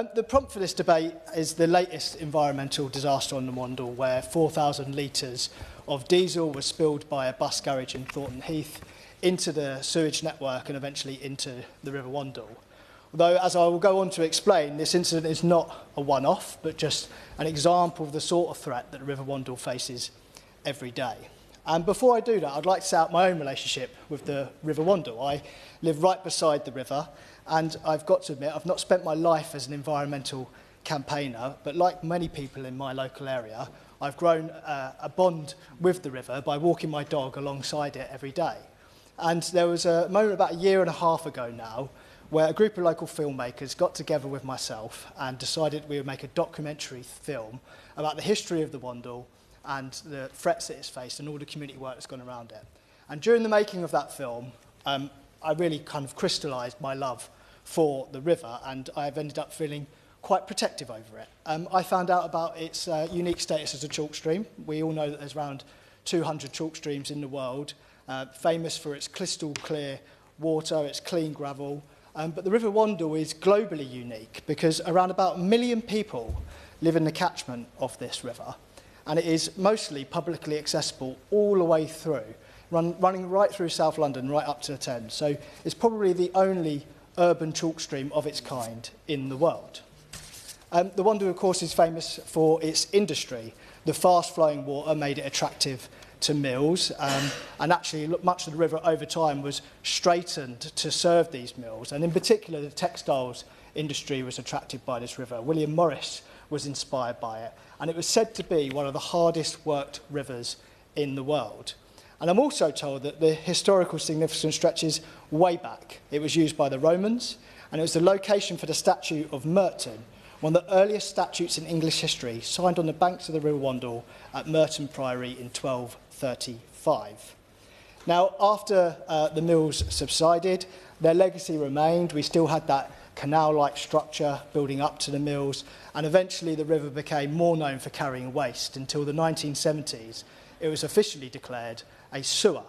The prompt for this debate is the latest environmental disaster on the Wandle, where 4,000 litres of diesel was spilled by a bus garage in Thornton Heath into the sewage network and eventually into the River Wandle. Although, as I will go on to explain, this incident is not a one-off, but just an example of the sort of threat that the River Wandle faces every day. And before I do that, I'd like to set out my own relationship with the River Wandle. I live right beside the river, and I've got to admit, I've not spent my life as an environmental campaigner, but like many people in my local area, I've grown a bond with the river by walking my dog alongside it every day. And there was a moment about a year and a half ago now where a group of local filmmakers got together with myself and decided we would make a documentary film about the history of the Wandle and the threats that it's faced and all the community work that's gone around it. And during the making of that film, I really kind of crystallised my love for the river, and I've ended up feeling quite protective over it. I found out about its unique status as a chalk stream. We all know that there's around 200 chalk streams in the world, famous for its crystal clear water, its clean gravel. But the River Wandle is globally unique because around about 1 million people live in the catchment of this river, and it is mostly publicly accessible all the way through, running right through South London, right up to the Thames. So it's probably the only urban chalk stream of its kind in the world. The Wandle, of course, is famous for its industry. The fast-flowing water made it attractive to mills, and actually much of the river over time was straightened to serve these mills, and in particular the textiles industry was attracted by this river. William Morris was inspired by it, and it was said to be one of the hardest worked rivers in the world. And I'm also told that the historical significance stretches way back. It was used by the Romans, and it was the location for the statue of Merton, one of the earliest statutes in English history, signed on the banks of the River Wandle at Merton Priory in 1235. Now, after the mills subsided, their legacy remained. We still had that canal-like structure building up to the mills, and eventually the river became more known for carrying waste until the 1970s. It was officially declared a sewer.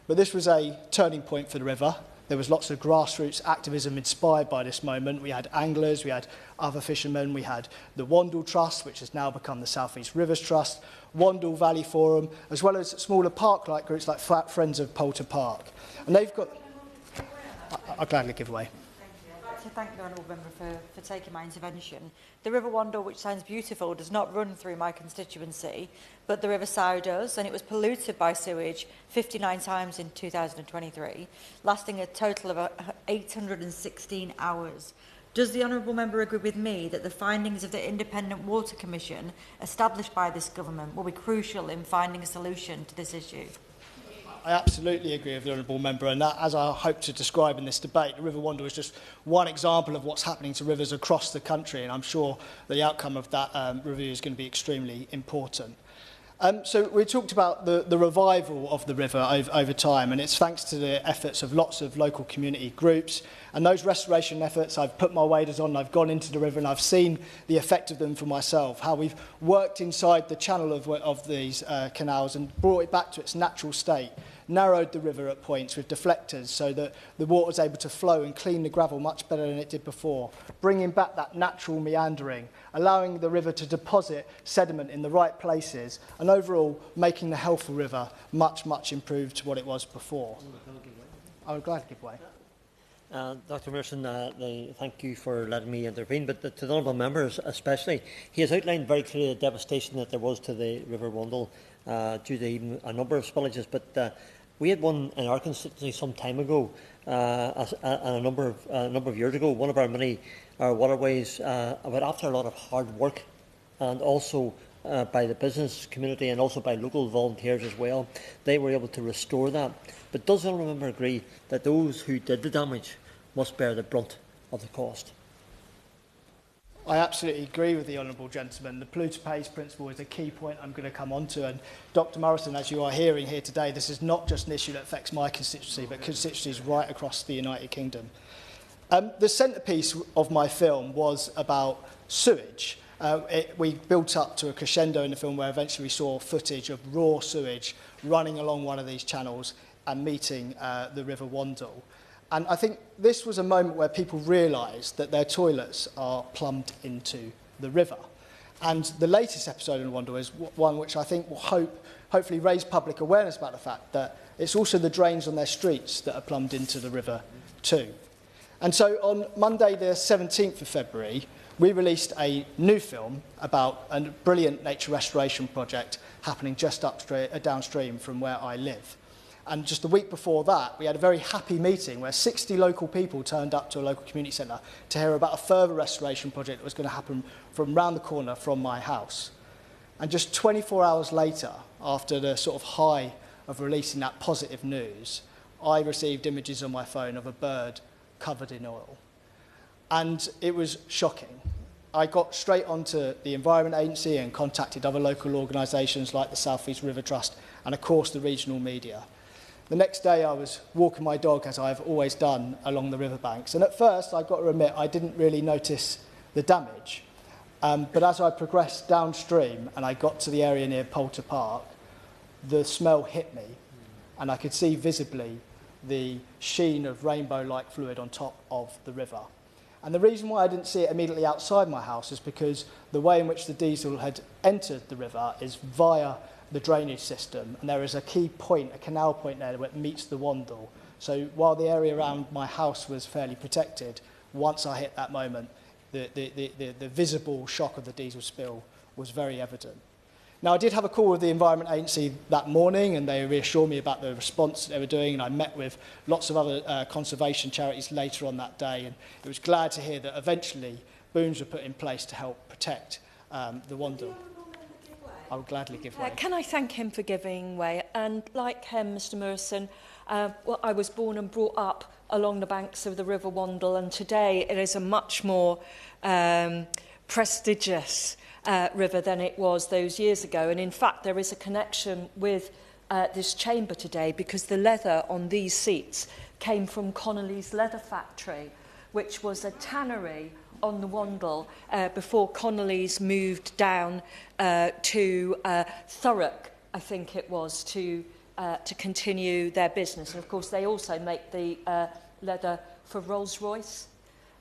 But this was a turning point for the river. There was lots of grassroots activism inspired by this moment. We had anglers, we had other fishermen, we had the Wandle Trust, which has now become the South East Rivers Trust, Wandle Valley Forum, as well as smaller park-like groups like Friends of Poulter Park. And they've got... I'll gladly give away. To thank the Honourable Member for taking my intervention. The River Wandle, which sounds beautiful, does not run through my constituency, but the River Sow does, and it was polluted by sewage 59 times in 2023, lasting a total of 816 hours. Does the Honourable Member agree with me that the findings of the Independent Water Commission established by this government will be crucial in finding a solution to this issue? I absolutely agree with the Honourable Member, and that, as I hope to describe in this debate, the River Wandle is just one example of what's happening to rivers across the country, and I'm sure the outcome of that review is going to be extremely important. So we talked about the revival of the river over time, and it's thanks to the efforts of lots of local community groups. And those restoration efforts, I've put my waders on, I've gone into the river, and I've seen the effect of them for myself, how we've worked inside the channel of these canals and brought it back to its natural state, narrowed the river at points with deflectors so that the water was able to flow and clean the gravel much better than it did before, bringing back that natural meandering, allowing the river to deposit sediment in the right places, and overall making the health of the river much, much improved to what it was before. I would gladly give way. Dr Merson, thank you for letting me intervene, but to the honourable members especially, he has outlined very clearly the devastation that there was to the River Wandle due to even a number of spillages, but we had one in our constituency some time ago, a number of years ago, one of our many waterways, but after a lot of hard work and also by the business community and also by local volunteers as well, they were able to restore that. But does the honourable member agree that those who did the damage must bear the brunt of the cost? I absolutely agree with the honourable gentleman. The polluter pays principle is a key point I'm going to come on to. And Dr Morrison, as you are hearing here today, this is not just an issue that affects my constituency, but constituencies right across the United Kingdom. The centrepiece of my film was about sewage. We built up to a crescendo in the film where eventually we saw footage of raw sewage running along one of these channels and meeting the River Wandle. And I think this was a moment where people realised that their toilets are plumbed into the river. And the latest episode in Wandle is one which I think will hopefully raise public awareness about the fact that it's also the drains on their streets that are plumbed into the river too. And so on Monday the 17th of February, we released a new film about a brilliant nature restoration project happening just downstream from where I live. And just the week before that, we had a very happy meeting where 60 local people turned up to a local community centre to hear about a further restoration project that was going to happen from round the corner from my house. And just 24 hours later, after the sort of high of releasing that positive news, I received images on my phone of a bird covered in oil. And it was shocking. I got straight onto the Environment Agency and contacted other local organisations like the South East River Trust and, of course, the regional media. The next day I was walking my dog, as I've always done, along the riverbanks. And at first, I've got to admit, I didn't really notice the damage. But as I progressed downstream and I got to the area near Poulter Park, the smell hit me. And I could see visibly the sheen of rainbow-like fluid on top of the river. And the reason why I didn't see it immediately outside my house is because the way in which the diesel had entered the river is via the drainage system, and there is a key point, a canal point there where it meets the Wandle. So while the area around my house was fairly protected, once I hit that moment, the visible shock of the diesel spill was very evident. Now, I did have a call with the Environment Agency that morning, and they reassured me about the response that they were doing, and I met with lots of other conservation charities later on that day, and it was glad to hear that eventually booms were put in place to help protect the Wandle. I would gladly give way. Can I thank him for giving way? And like him, Mr Murison, well, I was born and brought up along the banks of the River Wandle, and today it is a much more prestigious river than it was those years ago. And in fact, there is a connection with this chamber today because the leather on these seats came from Connolly's Leather Factory, which was a tannery on the Wandle before Connolly's moved down to Thurrock, I think it was, to continue their business. And of course, they also make the leather for Rolls-Royce,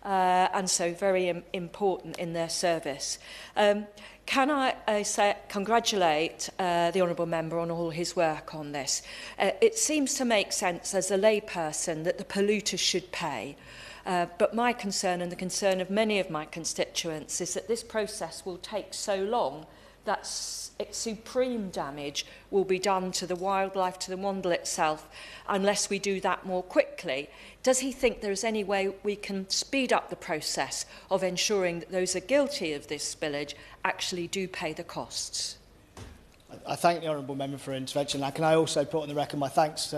and so very important in their service. Can I say congratulate the Honourable Member on all his work on this? It seems to make sense as a layperson that the polluters should pay. But my concern and the concern of many of my constituents is that this process will take so long that supreme damage will be done to the wildlife, to the Wandle itself, unless we do that more quickly. Does he think there is any way we can speed up the process of ensuring that those who are guilty of this spillage actually do pay the costs? I thank the Honourable Member for her intervention. And can I also put on the record my thanks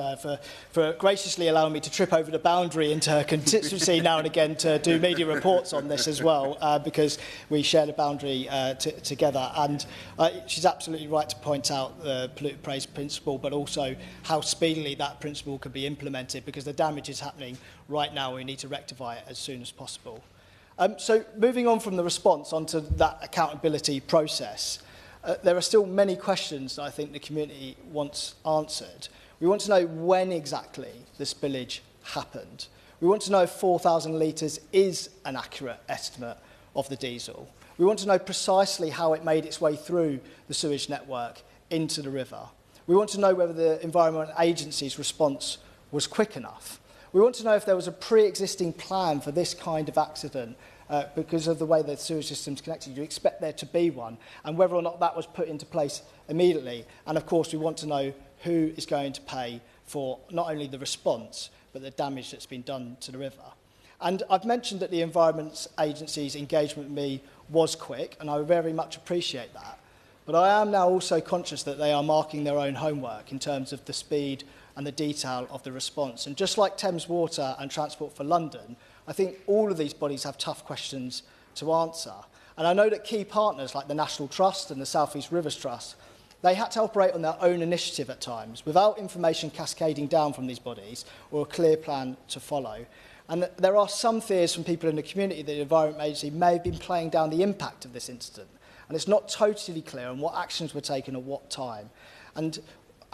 for graciously allowing me to trip over the boundary into her constituency now and again to do media reports on this as well, because we share the boundary together. And she's absolutely right to point out the polluter pays principle, but also how speedily that principle can be implemented, because the damage is happening right now. We need to rectify it as soon as possible. So moving on from the response onto that accountability process, there are still many questions that I think the community wants answered. We want to know when exactly the spillage happened. We want to know if 4,000 litres is an accurate estimate of the diesel. We want to know precisely how it made its way through the sewage network into the river. We want to know whether the Environment Agency's response was quick enough. We want to know if there was a pre-existing plan for this kind of accident because of the way the sewage system is connected. You expect there to be one, and whether or not that was put into place immediately. And of course, we want to know who is going to pay for not only the response, but the damage that's been done to the river. And I've mentioned that the Environment Agency's engagement with me was quick, and I very much appreciate that. But I am now also conscious that they are marking their own homework in terms of the speed and the detail of the response. And just like Thames Water and Transport for London, I think all of these bodies have tough questions to answer. And I know that key partners like the National Trust and the South East Rivers Trust, they had to operate on their own initiative at times, without information cascading down from these bodies or a clear plan to follow. And there are some fears from people in the community that the Environment Agency may have been playing down the impact of this incident. And it's not totally clear on what actions were taken at what time. And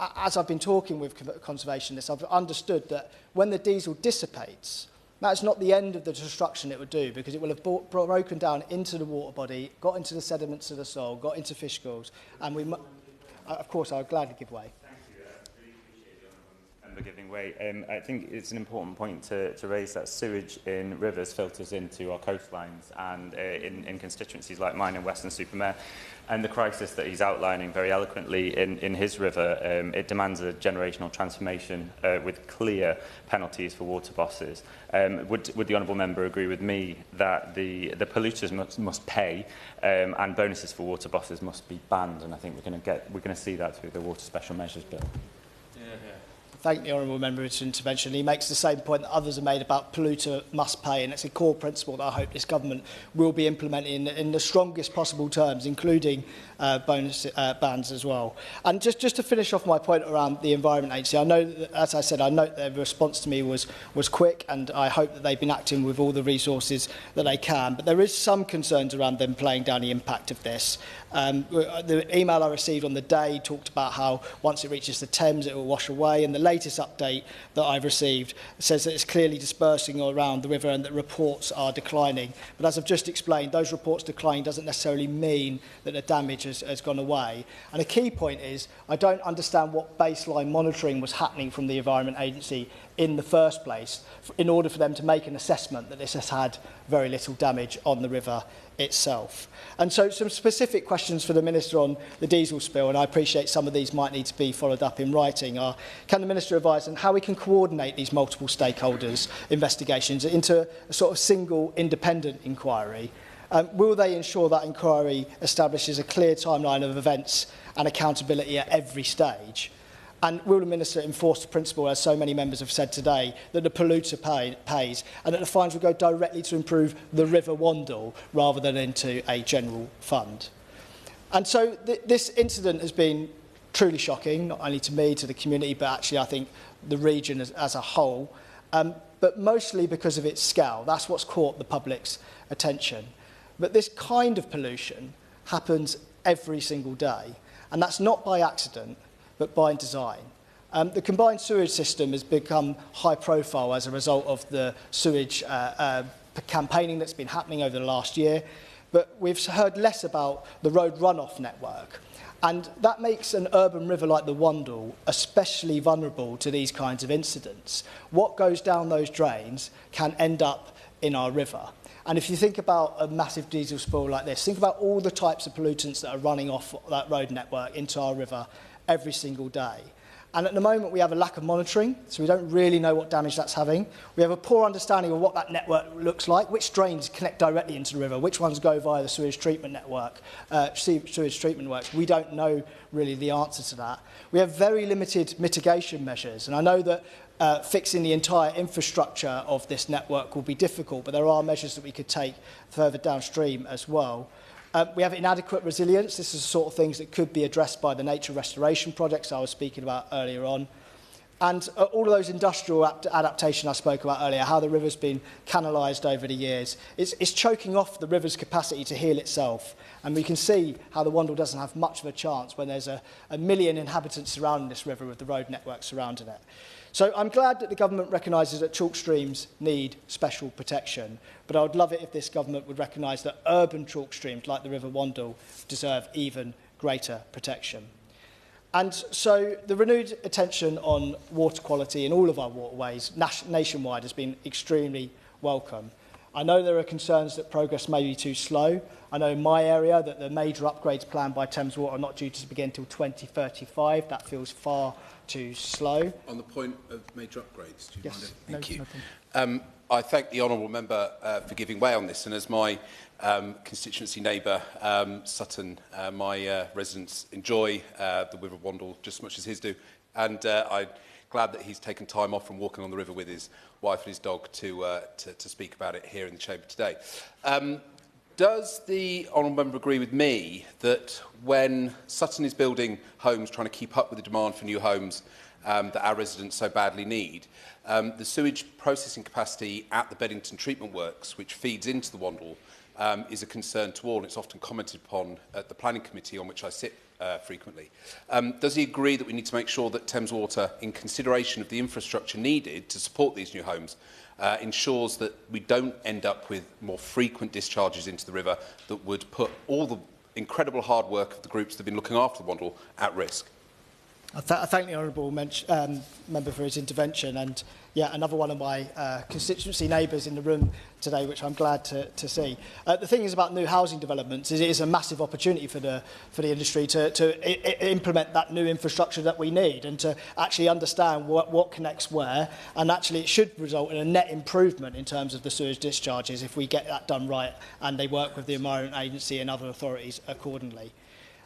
as I've been talking with conservationists, I've understood that when the diesel dissipates, that's not the end of the destruction it would do, because it will have broken down into the water body, got into the sediments of the soil, got into fish schools, and of course, I would gladly give way. Giving way. I think it's an important point to raise that sewage in rivers filters into our coastlines and in constituencies like mine in Western-super-Mare. And the crisis that he's outlining very eloquently in his river, it demands a generational transformation with clear penalties for water bosses. Would the honourable member agree with me that the polluters must pay and bonuses for water bosses must be banned? And I think we're going to see that through the Water Special Measures Bill. Thank the honourable member for his intervention. He makes the same point that others have made about polluter must pay, and it's a core principle that I hope this government will be implementing in the strongest possible terms, including bonus bans as well. And just to finish off my point around the Environment Agency, I know that, as I said, I note their response to me was quick, and I hope that they've been acting with all the resources that they can. But there is some concerns around them playing down the impact of this. The email I received on the day talked about how once it reaches the Thames it will wash away, and the latest update that I've received says that it's clearly dispersing around the river and that reports are declining. But as I've just explained, those reports declining doesn't necessarily mean that the damage has gone away. And a key point is I don't understand what baseline monitoring was happening from the Environment Agency in the first place in order for them to make an assessment that this has had very little damage on the river itself. And so some specific questions for the Minister on the diesel spill, and I appreciate some of these might need to be followed up in writing, are can the Minister advise on how we can coordinate these multiple stakeholders' investigations into a sort of single independent inquiry? Will they ensure that inquiry establishes a clear timeline of events and accountability at every stage? And will the Minister enforce the principle, as so many members have said today, that the polluter pays and that the fines will go directly to improve the River Wandle rather than into a general fund? And so this incident has been truly shocking, not only to me, to the community, but actually I think the region as a whole, but mostly because of its scale. That's what's caught the public's attention. But this kind of pollution happens every single day, and that's not by accident, but by design. The combined sewage system has become high profile as a result of the sewage campaigning that's been happening over the last year, but we've heard less about the road runoff network. And that makes an urban river like the Wandle especially vulnerable to these kinds of incidents. What goes down those drains can end up in our river. And if you think about a massive diesel spill like this, think about all the types of pollutants that are running off that road network into our river every single day. And at the moment we have a lack of monitoring, so we don't really know what damage that's having. We have a poor understanding of what that network looks like, which drains connect directly into the river, which ones go via the sewage treatment network, sewage treatment works. We don't know really the answer to that. We have very limited mitigation measures, and I know that fixing the entire infrastructure of this network will be difficult, but there are measures that we could take further downstream as well. We have inadequate resilience. This is the sort of things that could be addressed by the nature restoration projects I was speaking about earlier on. And all of those industrial adaptation I spoke about earlier, how the river's been canalised over the years, it's choking off the river's capacity to heal itself. And we can see how the Wandle doesn't have much of a chance when there's a million inhabitants surrounding this river with the road network surrounding it. So I'm glad that the government recognises that chalk streams need special protection, but I would love it if this government would recognise that urban chalk streams like the River Wandle deserve even greater protection. And so the renewed attention on water quality in all of our waterways nationwide has been extremely welcome. I know there are concerns that progress may be too slow. I know in my area that the major upgrades planned by Thames Water are not due to begin until 2035. That feels far too slow. On the point of major upgrades, do you mind? Thank you. I thank the honourable member for giving way on this, and as my constituency neighbour, Sutton, my residents enjoy the River Wandle just as much as his do, and I'm glad that he's taken time off from walking on the river with his wife and his dog to speak about it here in the chamber today. Does the honourable member agree with me that when Sutton is building homes, trying to keep up with the demand for new homes that our residents so badly need, the sewage processing capacity at the Beddington Treatment Works, which feeds into the Wandle, is a concern to all, and it's often commented upon at the Planning Committee, on which I sit frequently. Does he agree that we need to make sure that Thames Water, in consideration of the infrastructure needed to support these new homes, ensures that we don't end up with more frequent discharges into the river that would put all the incredible hard work of the groups that have been looking after the Wandle at risk? I thank the Honourable Member for his intervention, and yeah, another one of my constituency neighbours in the room today, which I'm glad to see. The thing is about new housing developments is it is a massive opportunity for the industry to implement that new infrastructure that we need, and to actually understand what connects where, and actually it should result in a net improvement in terms of the sewage discharges if we get that done right and they work with the Environment Agency and other authorities accordingly.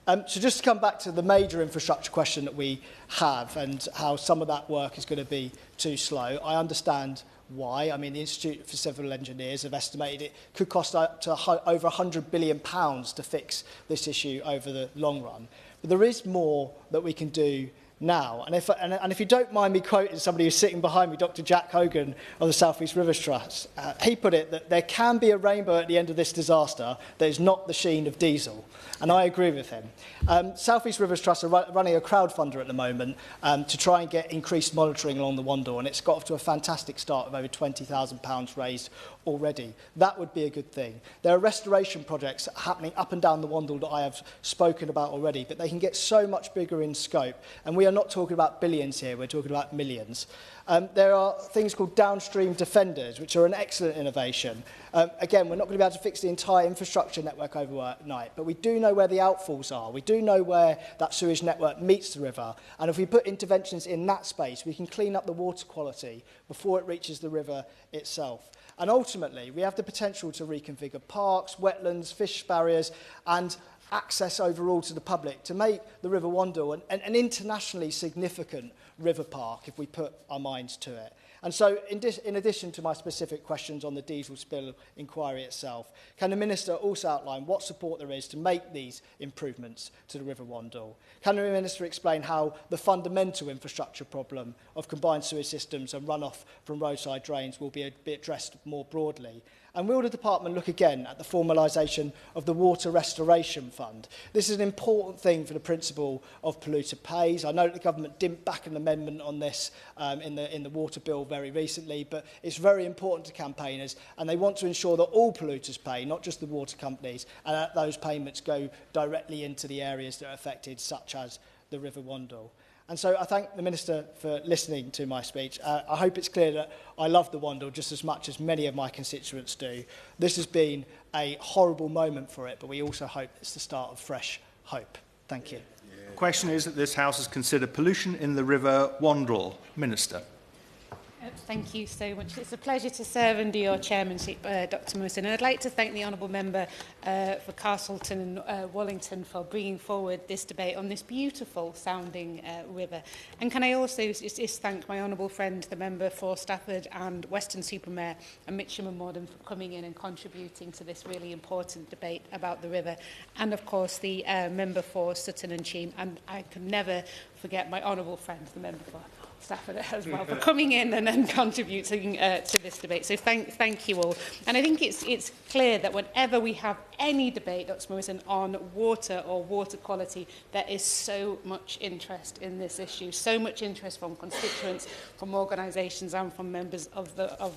So just to come back to the major infrastructure question that we have and how some of that work is going to be too slow, I understand why. I mean, the Institute for Civil Engineers have estimated it could cost up to over £100 billion to fix this issue over the long run. But there is more that we can do now. And if you don't mind me quoting somebody who's sitting behind me, Dr. Jack Hogan of the South East Rivers Trust, he put it that there can be a rainbow at the end of this disaster that is not the sheen of diesel. And I agree with him. South East Rivers Trust are running a crowdfunder at the moment to try and get increased monitoring along the Wandle, and it's got off to a fantastic start of over £20,000 raised already. That would be a good thing. There are restoration projects happening up and down the Wandle that I have spoken about already, but they can get so much bigger in scope. And we are not talking about billions here, we're talking about millions. There are things called downstream defenders, which are an excellent innovation. Again, we're not going to be able to fix the entire infrastructure network overnight, but we do know where the outfalls are. We do know where that sewage network meets the river. And if we put interventions in that space, we can clean up the water quality before it reaches the river itself. And ultimately, we have the potential to reconfigure parks, wetlands, fish barriers, and access overall to the public to make the River Wandle an internationally significant river park if we put our minds to it. And so, in addition to my specific questions on the diesel spill inquiry itself, can the Minister also outline what support there is to make these improvements to the River Wandle? Can the Minister explain how the fundamental infrastructure problem of combined sewage systems and runoff from roadside drains will be addressed more broadly? And will the Department look again at the formalisation of the Water Restoration Fund? This is an important thing for the principle of polluter pays. I know that the government didn't back an amendment on this in the water bill very recently, but it's very important to campaigners, and they want to ensure that all polluters pay, not just the water companies, and that those payments go directly into the areas that are affected, such as the River Wandle. And so I thank the Minister for listening to my speech. I hope it's clear that I love the Wandle just as much as many of my constituents do. This has been a horrible moment for it, but we also hope it's the start of fresh hope. Thank you. The question is that this House has considered pollution in the River Wandle. Minister. Thank you so much. It's a pleasure to serve under your chairmanship, Dr Morrison. And I'd like to thank the Honourable Member for Castleton and Wallington for bringing forward this debate on this beautiful sounding river. And can I also just thank my Honourable friend, the Member for Stafford and Weston-super-Mare and Mitcham and Morden for coming in and contributing to this really important debate about the river. And of course the Member for Sutton and Cheam. And I can never forget my Honourable friend, the Member for Stafford as well, for coming in and contributing to this debate. So thank you all. And I think it's clear that whenever we have any debate, Dr Morrison, on water or water quality, there is so much interest in this issue, so much interest from constituents, from organisations and from members of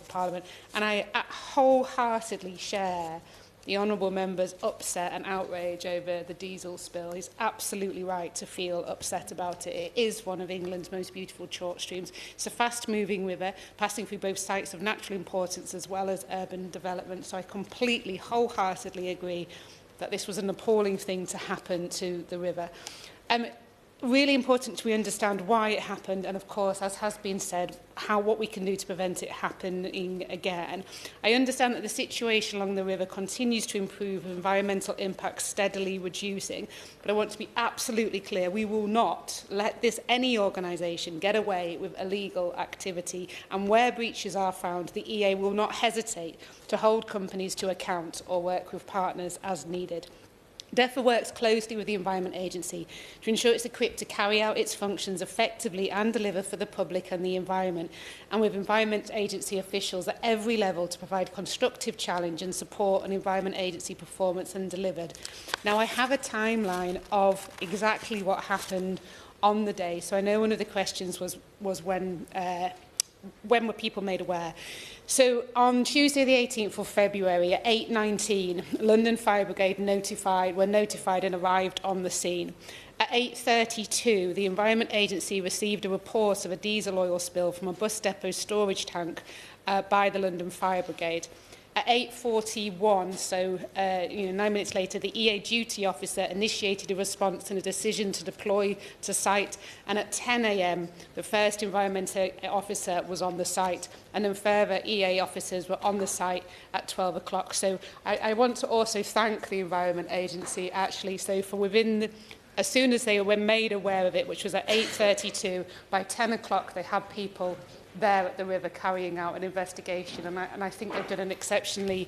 Parliament. And I wholeheartedly share the Honourable Member's upset and outrage over the diesel spill. He's absolutely right to feel upset about it. It is one of England's most beautiful chalk streams. It's a fast-moving river, passing through both sites of natural importance as well as urban development. So I completely, wholeheartedly agree that this was an appalling thing to happen to the river. Really important we understand why it happened, and of course, as has been said, what we can do to prevent it happening again. I understand that the situation along the river continues to improve, environmental impacts steadily reducing, but I want to be absolutely clear, we will not let any organisation get away with illegal activity, and where breaches are found, the EA will not hesitate to hold companies to account or work with partners as needed. DEFRA works closely with the Environment Agency to ensure it's equipped to carry out its functions effectively and deliver for the public and the environment, and with Environment Agency officials at every level to provide constructive challenge and support on Environment Agency performance and delivered. Now, I have a timeline of exactly what happened on the day. So I know one of the questions was when were people made aware? So on Tuesday the 18th of February at 8:19, London Fire Brigade were notified and arrived on the scene. At 8:32, the Environment Agency received a report of a diesel oil spill from a bus depot storage tank by the London Fire Brigade. At 8:41, so 9 minutes later, the EA duty officer initiated a response and a decision to deploy to site. And at 10 a.m, the first environmental officer was on the site, and then further EA officers were on the site at 12 o'clock. So I want to also thank the Environment Agency, actually, so for as soon as they were made aware of it, which was at 8:32, by 10 o'clock they had people there at the river carrying out an investigation, and I think they've done an exceptionally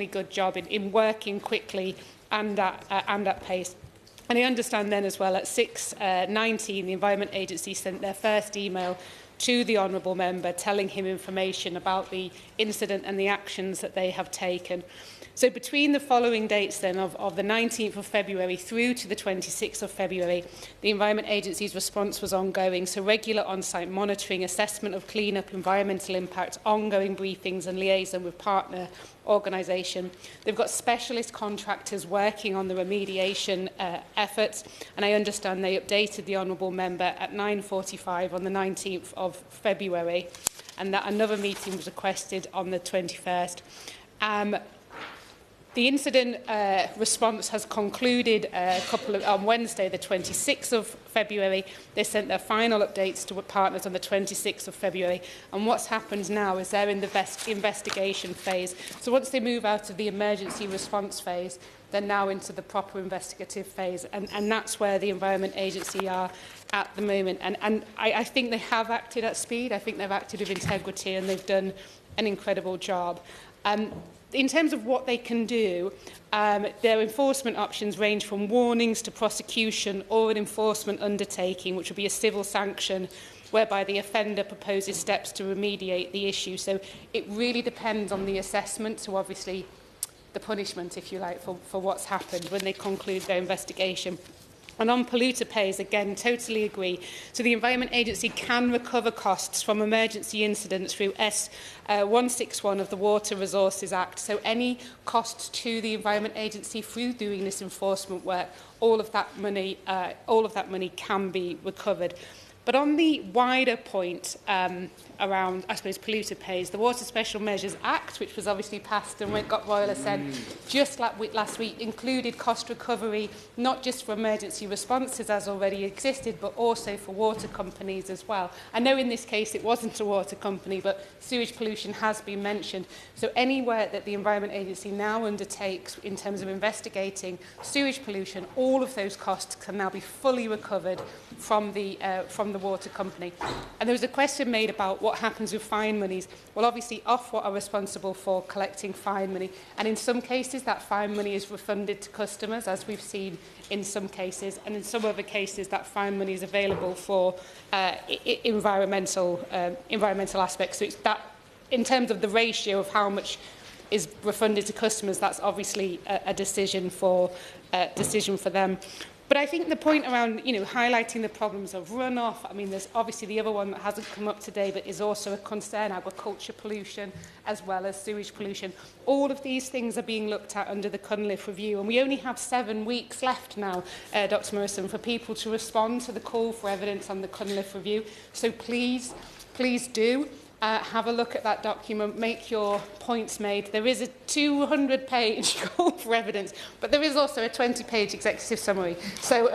good job in working quickly and at pace. And I understand then as well at 6:19 the Environment Agency sent their first email to the Honourable Member telling him information about the incident and the actions that they have taken. So between the following dates then of the 19th of February through to the 26th of February, the Environment Agency's response was ongoing, so regular on-site monitoring, assessment of clean-up, environmental impact, ongoing briefings and liaison with partner organisation. They've got specialist contractors working on the remediation efforts, and I understand they updated the Honourable Member at 9:45 on the 19th of February, and that another meeting was requested on the 21st. The incident response has concluded on Wednesday, the 26th of February. They sent their final updates to partners on the 26th of February. And what's happened now is they're in the investigation phase. So once they move out of the emergency response phase, they're now into the proper investigative phase. And that's where the Environment Agency are at the moment. And I think they have acted at speed. I think they've acted with integrity, and they've done an incredible job. In terms of what they can do, their enforcement options range from warnings to prosecution or an enforcement undertaking, which would be a civil sanction whereby the offender proposes steps to remediate the issue. So it really depends on the assessment, so obviously the punishment, if you like, for what's happened when they conclude their investigation. And on polluter pays, again, totally agree. So the Environment Agency can recover costs from emergency incidents through S161 of the Water Resources Act. So any costs to the Environment Agency through doing this enforcement work, all of that money can be recovered. But on the wider point around, I suppose, polluter pays, the Water Special Measures Act, which was obviously passed and got royal assent just last week, included cost recovery, not just for emergency responses as already existed, but also for water companies as well. I know in this case it wasn't a water company, but sewage pollution has been mentioned. So any work that the Environment Agency now undertakes in terms of investigating sewage pollution, all of those costs can now be fully recovered from the water company. And there was a question made about what happens with fine monies. Well, obviously, Ofwat are responsible for collecting fine money, and in some cases that fine money is refunded to customers, as we've seen in some cases, and in some other cases that fine money is available for environmental aspects. So it's that, in terms of the ratio of how much is refunded to customers, that's obviously a decision for them. But I think the point around, highlighting the problems of runoff, I mean, there's obviously the other one that hasn't come up today, but is also a concern, agriculture pollution, as well as sewage pollution. All of these things are being looked at under the Cunliffe Review, and we only have 7 weeks left now, Dr Morrison, for people to respond to the call for evidence on the Cunliffe Review. So please do. Have a look at that document, make your points made. There is a 200-page call for evidence, but there is also a 20-page executive summary. So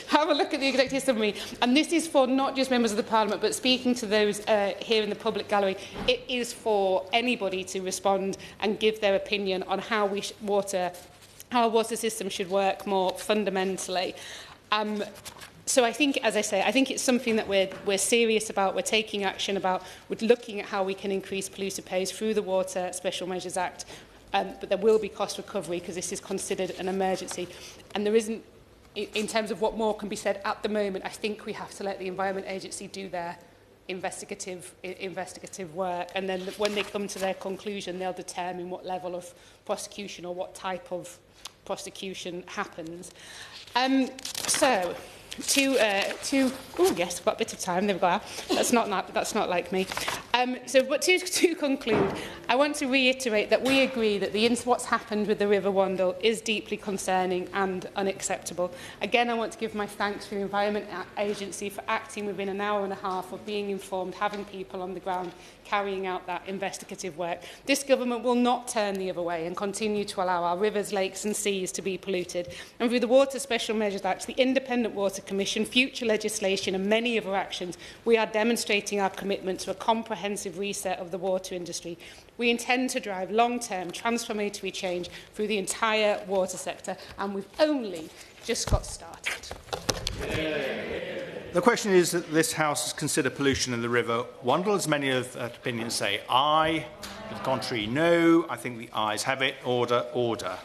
have a look at the executive summary. And this is for not just members of the Parliament, but speaking to those here in the public gallery, it is for anybody to respond and give their opinion on how our water system should work more fundamentally. So I think, as I say, I think it's something that we're serious about, we're taking action about, we're looking at how we can increase polluter pays through the Water Special Measures Act, but there will be cost recovery because this is considered an emergency. And there isn't, in terms of what more can be said at the moment, I think we have to let the Environment Agency do their investigative work, and then when they come to their conclusion, they'll determine what level of prosecution or what type of prosecution happens. Oh yes, I've got a bit of time. There we go. That's not like me. But to conclude, I want to reiterate that we agree that what's happened with the River Wandle is deeply concerning and unacceptable. Again, I want to give my thanks to the Environment Agency for acting within an hour and a half of being informed, having people on the ground carrying out that investigative work. This government will not turn the other way and continue to allow our rivers, lakes and seas to be polluted. And through the Water Special Measures Act, the Independent Water Commission, future legislation and many other actions, we are demonstrating our commitment to a comprehensive reset of the water industry. We intend to drive long-term transformatory change through the entire water sector, and we've only just got started. The question is that this House has considered pollution in the River Wandle. As many of the opinions say aye, to the contrary no. I think the ayes have it. Order, order.